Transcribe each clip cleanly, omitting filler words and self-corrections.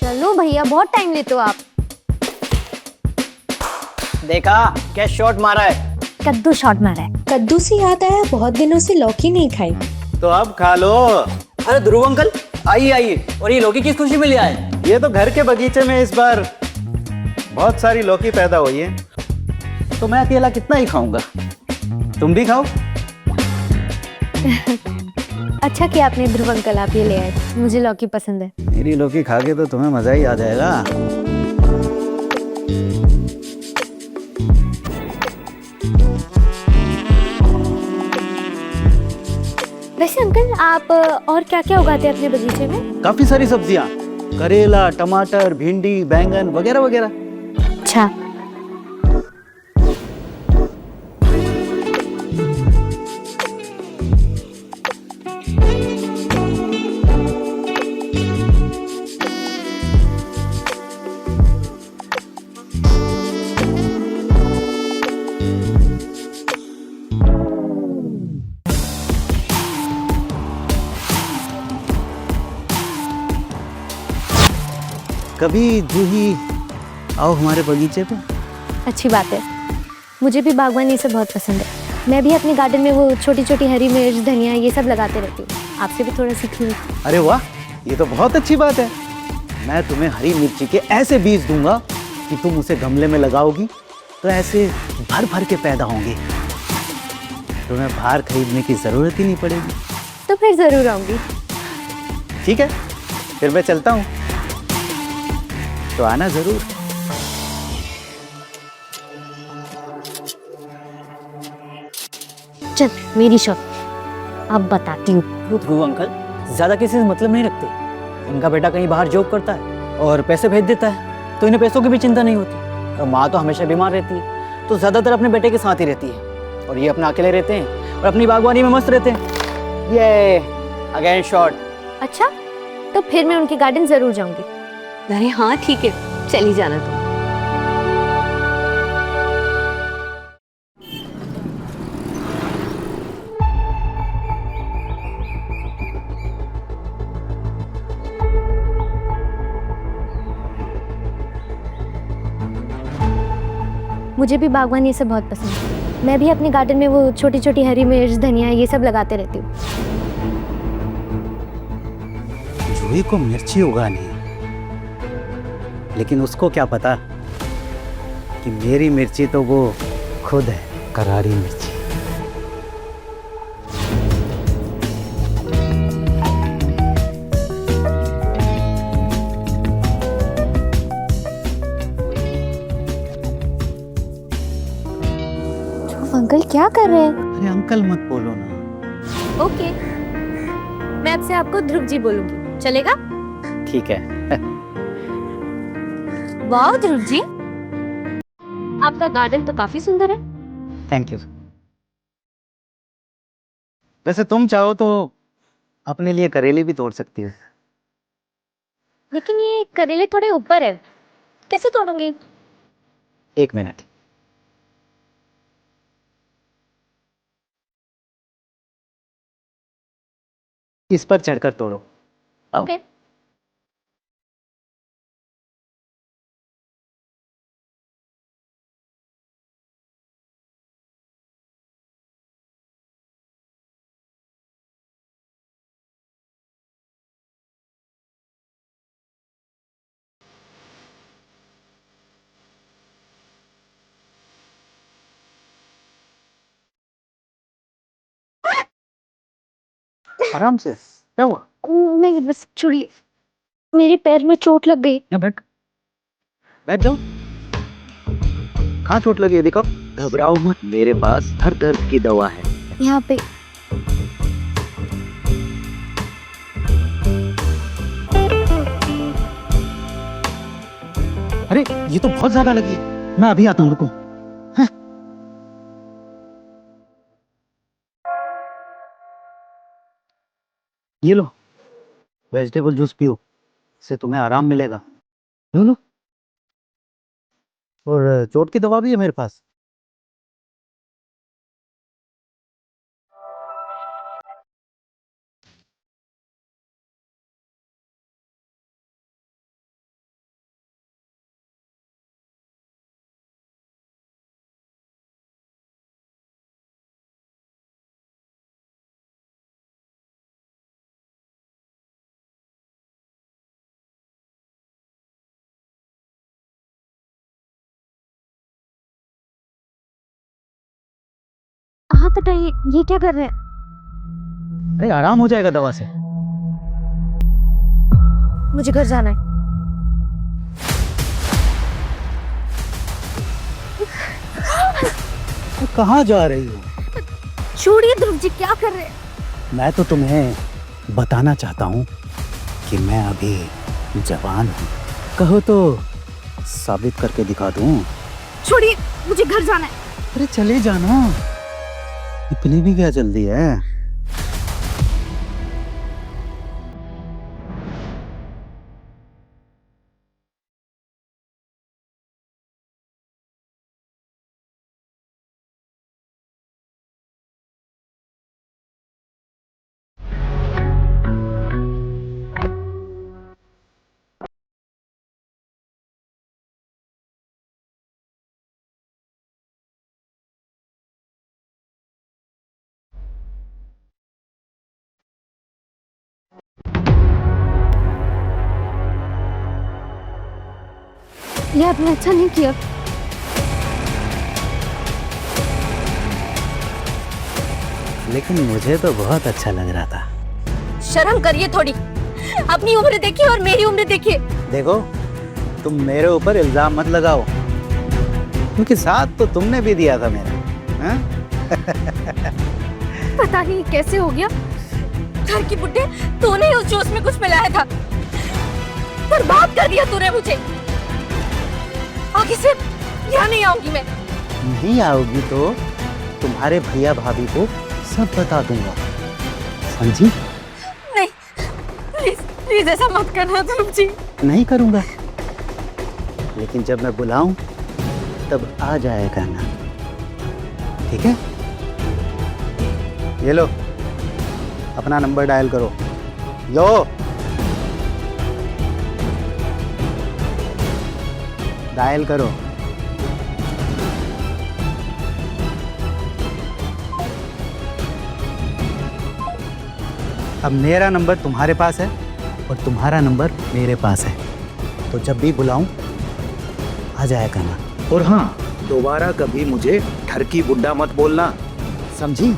चलो भैया, बहुत टाइम लेते हो आप। देखा क्या शॉट मारा है। कद्दू शॉट मारा है। कद्दू से याद आया, बहुत दिनों से लौकी नहीं खाई। तो अब खा लो। अरे ध्रुव अंकल, आइए आइए। और ये लौकी किस खुशी में ले आए? ये तो घर के बगीचे में इस बार बहुत सारी लौकी पैदा हुई है, तो मैं अकेला कितना ही खाऊंगा। तुम भी खाओ। अच्छा किया आपने ध्रुव अंकल, आप ये ले आए। मुझे लौकी पसंद है। मेरी लौकी खा के तो तुम्हें मजा ही आ जाएगा। वैसे अंकल, आप और क्या क्या उगाते हैं अपने बगीचे में? काफी सारी सब्जियां, करेला, टमाटर, भिंडी, बैंगन वगैरह वगैरह। अच्छा। कभी जूही आओ हमारे बगीचे पे। अच्छी बात है। मुझे भी बागवानी से बहुत पसंद है। मैं भी अपने गार्डन में वो छोटी छोटी हरी मिर्च, धनिया, ये सब लगाते रहती हूँ। आपसे भी थोड़ा सीखूंगी। अरे वाह, ये तो बहुत अच्छी बात है। मैं तुम्हें हरी मिर्ची के ऐसे बीज दूंगा कि तुम उसे गमले में लगाओगी तो ऐसे भर भर के पैदा होंगे। तुम्हें बाहर खरीदने की जरूरत ही नहीं पड़ेगी। तो फिर जरूर आऊंगी। ठीक है, फिर मैं चलता हूँ, तो आना जरूर। चल मेरी शॉप, अब बताती हूँ। तो ध्रुव अंकल ज्यादा किसी से मतलब नहीं रखते। इनका बेटा कहीं बाहर जॉब करता है और पैसे भेज देता है, तो इन्हें पैसों की भी चिंता नहीं होती। और माँ तो हमेशा बीमार रहती है, तो ज्यादातर अपने बेटे के साथ ही रहती है। और ये अपना अकेले रहते हैं और अपनी बागवानी में मस्त रहते हैं। ये अगेन शॉट। अच्छा, तो फिर मैं उनके गार्डन जरूर जाऊंगी। अरे हाँ ठीक है, चली जाना तुम। मुझे भी बागवानी से बहुत पसंद है। मैं भी अपने गार्डन में वो छोटी छोटी हरी मिर्च, धनिया, ये सब लगाते रहती हूँ। जूही को मिर्ची उगानी है, लेकिन उसको क्या पता कि मेरी मिर्ची तो वो खुद है, करारी मिर्ची। अंकल क्या कर रहे हैं? अरे अंकल मत बोलो ना। ओके, मैं अब से आपको ध्रुव जी बोलूंगी, चलेगा? ठीक है। वाह ध्रुव जी, आपका गार्डन तो काफी सुंदर है। Thank you. वैसे तुम चाहो तो अपने लिए करेले भी तोड़ सकती हो। लेकिन ये करेले थोड़े ऊपर है, कैसे तोड़ूंगी? एक मिनट। इस पर चढ़कर तोड़ो। आओ। ओके। आराम से, क्या हुआ? नहीं बस चुड़ी, मेरे पैर में चोट लग गई। यहाँ बैठ, बैठ जाओ। कहाँ चोट लगी है दिखाओ। घबराओ मत, मेरे पास हर दर्द की दवा है। यहाँ पे। अरे ये तो बहुत ज्यादा लगी, मैं अभी आता हूँ, रुको। हैं? ये लो, वेजिटेबल जूस पियो, इससे तुम्हें आराम मिलेगा। लो लो। और चोट की दवा भी है मेरे पास। हाथ हटाइए, ये क्या कर रहे हैं? अरे आराम हो जाएगा दवा से। मुझे घर जाना है। कहाँ जा रही हो? छोड़िए ध्रुव जी, क्या कर रहे हैं? मैं तो तुम्हें बताना चाहता हूँ कि मैं अभी जवान हूँ। कहो तो साबित करके दिखा दूँ। छोड़िए, मुझे घर जाना है। अरे चले जाना, इतनी भी क्या जल्दी है? ये आपने अच्छा नहीं किया। लेकिन मुझे तो बहुत अच्छा लग रहा था। शर्म करिए थोड़ी, अपनी उम्र देखिए और मेरी उम्र देखिए। देखो, तुम मेरे ऊपर इल्जाम मत लगाओ, क्योंकि साथ तो तुमने भी दिया था मेरा। हाँ? पता नहीं कैसे हो गया। घर की बुड्ढे, तूने ही उस जूस में कुछ मिलाया था। बर्बाद कर दिया तूने मुझे। आगे से यहाँ नहीं आऊंगी मैं। नहीं आओगी तो तुम्हारे भैया भाभी को सब बता दूंगा, समझी? नहीं, प्लीज प्लीज ऐसा मत करना ध्रुव जी। नहीं करूंगा, लेकिन जब मैं बुलाऊं तब आ जाएगा ना, ठीक है? ये लो, अपना नंबर डायल करो। लो, डायल करो। अब मेरा नंबर तुम्हारे पास है और तुम्हारा नंबर मेरे पास है, तो जब भी बुलाऊं आ जाएगा ना। और हाँ, दोबारा कभी मुझे ठरकी बुड्ढा मत बोलना, समझी?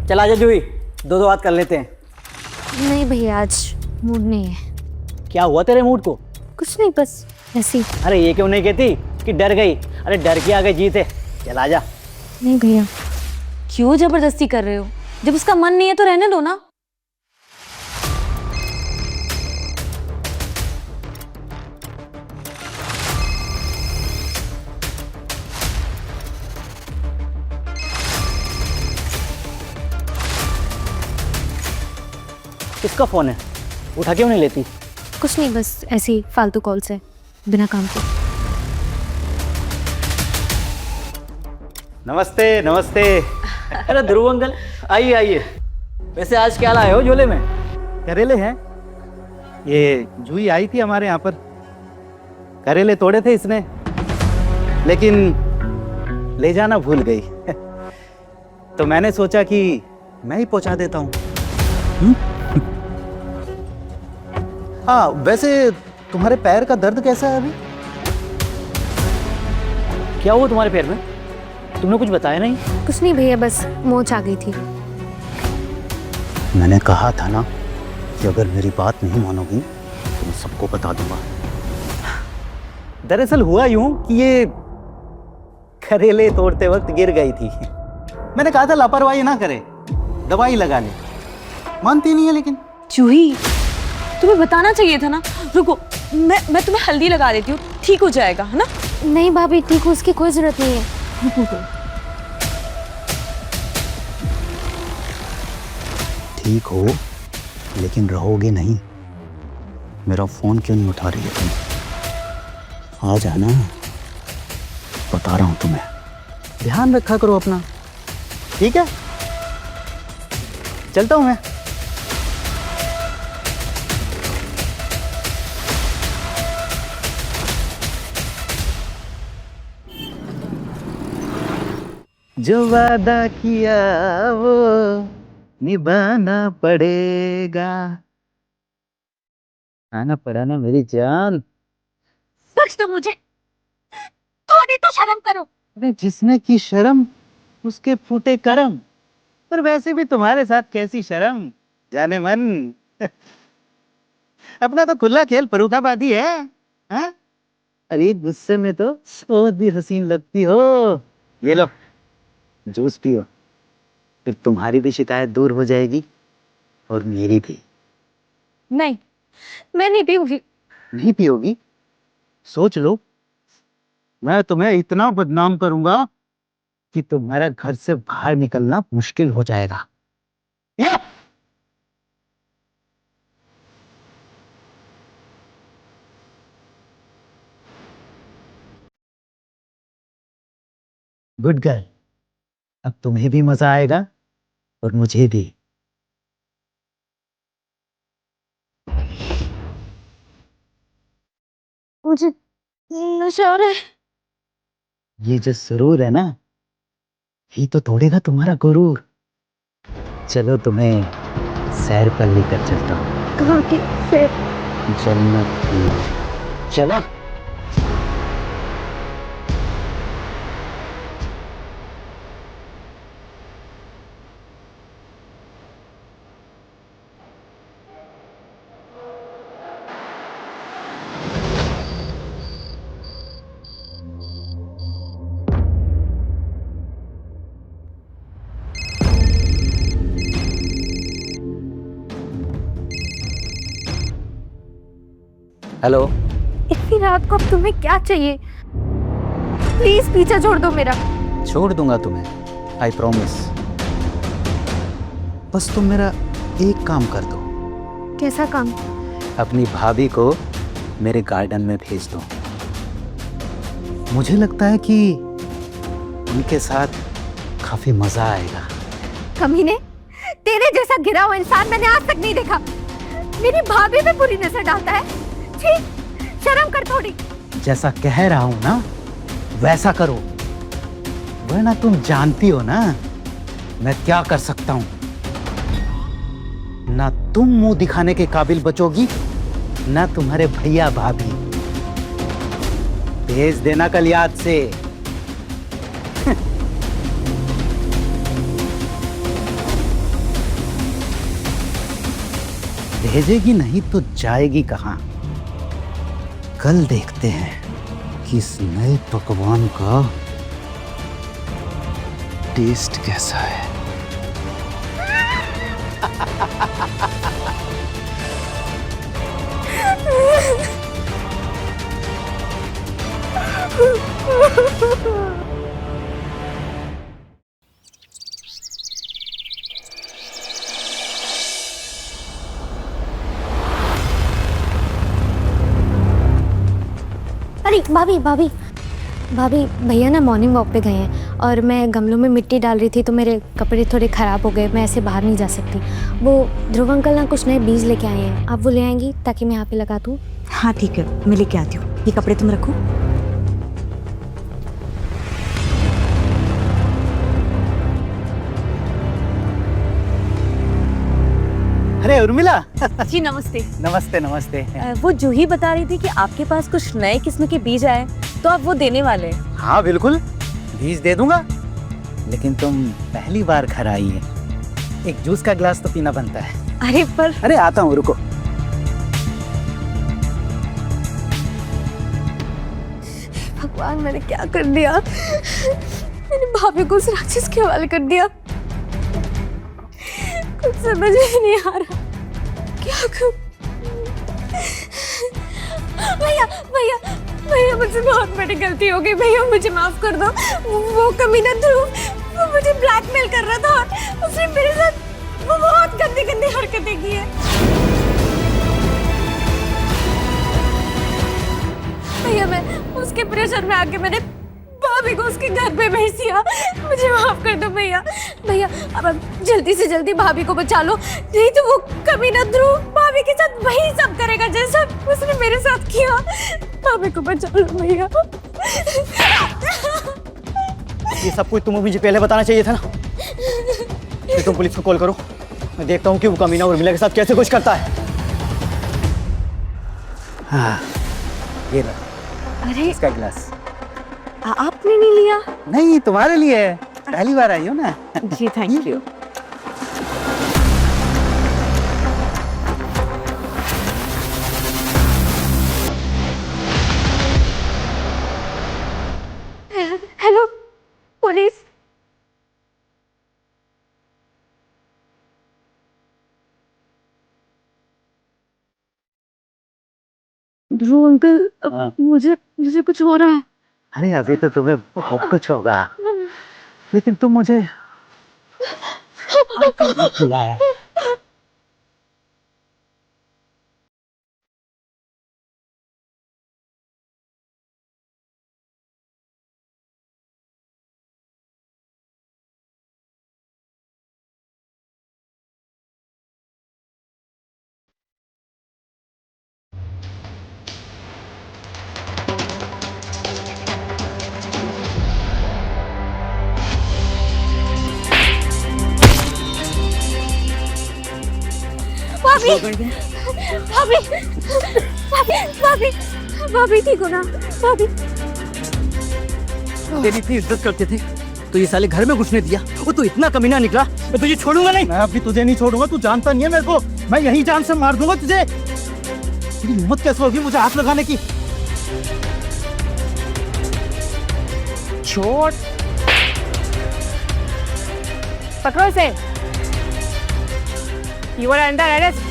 चल आजा जूही, दो बात कर लेते हैं। नहीं भैया, आज मूड नहीं है। क्या हुआ तेरे मूड को? कुछ नहीं, बस ऐसे ही। अरे ये क्यों नहीं कहती कि डर गई? अरे डर के आगे जीत है। चल आजा। नहीं भैया। क्यों जबरदस्ती कर रहे हो? जब उसका मन नहीं है तो रहने दो ना। किसका फोन है? उठा क्यों नहीं लेती? कुछ नहीं, बस ऐसे ही फालतू कॉल से, बिना काम के। नमस्ते नमस्ते। अरे ध्रुव अंकल, आइए आइए। वैसे आज क्या लाए हो झोले में? करेले हैं। ये जूही आई थी हमारे यहाँ पर, करेले तोड़े थे इसने, लेकिन ले जाना भूल गई। तो मैंने सोचा कि मैं ही पहुंचा देता हूँ। हाँ, वैसे तुम्हारे पैर का दर्द कैसा है अभी? क्या हुआ तुम्हारे पैर में? तुमने कुछ बताया नहीं? कुछ नहीं भैया, बस मोच आ गई थी। मैंने कहा था ना कि अगर मेरी बात नहीं मानोगी तो मैं सबको बता दूंगा। दरअसल हुआ यूं कि ये करेले तोड़ते वक्त गिर गई थी। मैंने कहा था लापरवाही ना करे, दवाई लगा ले। मानती नहीं है लेकिन। जूही, तुम्हें बताना चाहिए था ना। रुको, मैं तुम्हें हल्दी लगा देती हूँ, ठीक हो जाएगा, है ना? नहीं भाभी, ठीक हो, उसकी कोई जरूरत नहीं है। ठीक हो, लेकिन रहोगे नहीं। मेरा फोन क्यों नहीं उठा रही है तुम? आ जाना, बता रहा हूं तुम्हें। ध्यान रखा करो अपना, ठीक है? चलता हूं मैं। जो वादा किया वो निभाना पड़ेगा। आना पड़ा ना मेरी जान। बख्श दो मुझे, थोड़ी तो शर्म करो। अरे जिसने की शर्म उसके फूटे करम। पर वैसे भी तुम्हारे साथ कैसी शर्म, जाने मन। अपना तो खुला खेल फर्रुखाबादी है, हाँ? अरे गुस्से में तो बहुत भी हसीन लगती हो। ये लो जूस पियो, फिर तुम्हारी भी शिकायत दूर हो जाएगी और मेरी भी। नहीं, मैं नहीं पीऊंगी। नहीं पियोगी? सोच लो, मैं तुम्हें इतना बदनाम करूंगा कि तुम्हारा घर से बाहर निकलना मुश्किल हो जाएगा। या! गुड गर्ल, अब तुम्हें भी मजा आएगा और मुझे भी। मुझे नशा हो रहा है। ये जो सुरूर है ना, ये तो तोड़ेगा तुम्हारा गुरूर। चलो तुम्हें सैर पर लेकर चलता हूँ। कहाँ की फिर? जन्नत की। चलो। हेलो। इतनी रात को अब तुम्हें क्या चाहिए? प्लीज पीछा छोड़ दो मेरा। छोड़ दूंगा तुम्हें, आई प्रॉमिस। बस तुम मेरा एक काम कर दो। कैसा काम? अपनी भाभी को मेरे गार्डन में भेज दो। मुझे लगता है कि उनके साथ काफी मजा आएगा। कमीने, तेरे जैसा गिरा हुआ इंसान मैंने आज तक नहीं देखा। मेरी भाभी पे बुरी नजर डालता है। छी, शर्म कर थोड़ी। जैसा कह रहा हूं ना वैसा करो, वरना तुम जानती हो ना मैं क्या कर सकता हूं। ना तुम मुंह दिखाने के काबिल बचोगी, ना तुम्हारे भैया भाभी। भेज देना कल याद से। भेजेगी नहीं तो जाएगी कहां? कल देखते हैं कि इस नए पकवान का टेस्ट कैसा है। अरे भाभी भाभी भाभी, भैया ना मॉर्निंग वॉक पे गए हैं और मैं गमलों में मिट्टी डाल रही थी तो मेरे कपड़े थोड़े ख़राब हो गए। मैं ऐसे बाहर नहीं जा सकती। वो ध्रुव अंकल ना कुछ नए बीज लेके आए हैं, आप वो ले आएंगी ताकि मैं यहाँ पे लगा दूँ? हाँ ठीक है, मैं लेके आती हूँ। ये कपड़े तुम रखो। अरे उर्मिला। जी नमस्ते। नमस्ते नमस्ते। वो जूही बता रही थी कि आपके पास कुछ नए किस्म के बीज आए, तो आप वो देने वाले हैं। हाँ बिल्कुल, बीज दे दूंगा। लेकिन तुम पहली बार घर आई है, एक जूस का गिलास तो पीना बनता है। अरे आता हूँ, रुको। भगवान, मैंने क्या कर दिया? मैंने भाभी को उस राक्षस के हवाले कर दिया। कुछ समझ ही नहीं आ रहा क्या करूं। भैया भैया भैया, मुझसे बहुत बड़ी गलती हो गई। भैया मुझे माफ कर दो। वो कमीना ध्रुव, वो मुझे ब्लैकमेल कर रहा था और उसने मेरे साथ वो बहुत गंदी गंदी हरकतें की है। भैया मैं उसके प्रेशर में आके मैंने भाभी को उसके घर पे भेज दिया। मुझे माफ कर दो भैया। भैया अब जल्दी से जल्दी भाभी को बचा लो, नहीं तो वो कमीना ध्रुव भाभी के साथ वही सब करेगा जैसा उसने मेरे साथ किया। भाभी को बचा लो भैया। ये सब कुछ तुम्हें मुझे पहले बताना चाहिए था ना। फिर तुम पुलिस को कॉल करो, मैं देखता हूँ कि वो कमीना उर्मिला के साथ कैसे कुछ करता है। हाँ, ये लो अरे इसका गिलास। आपने नहीं लिया? नहीं, तुम्हारे लिए है, पहली बार आई हो ना। जी thank you. Hello police. Dhruv uncle, हाँ। मुझे मुझे कुछ हो रहा है। अरे अभी तो तुम्हें बहुत कुछ होगा, लेकिन तुम मुझे बुलाया। भाभी भाभी भाभी भाभी भाभी ठीक हो ना? भाभी तेरी इतनी इज्जत करते थे तो ये साले घर में घुसने दिया, वो तो इतना कमीना निकला, मैं तुझे छोड़ूंगा नहीं। मैं अभी तुझे नहीं छोड़ूंगा, तू जानता नहीं है मेरे को, मैं यही जान से मार दूंगा तुझे। तेरी हिम्मत कैसे होगी मुझे हाथ लगाने की? छोड़, पकड़ो इसे। You are under arrest.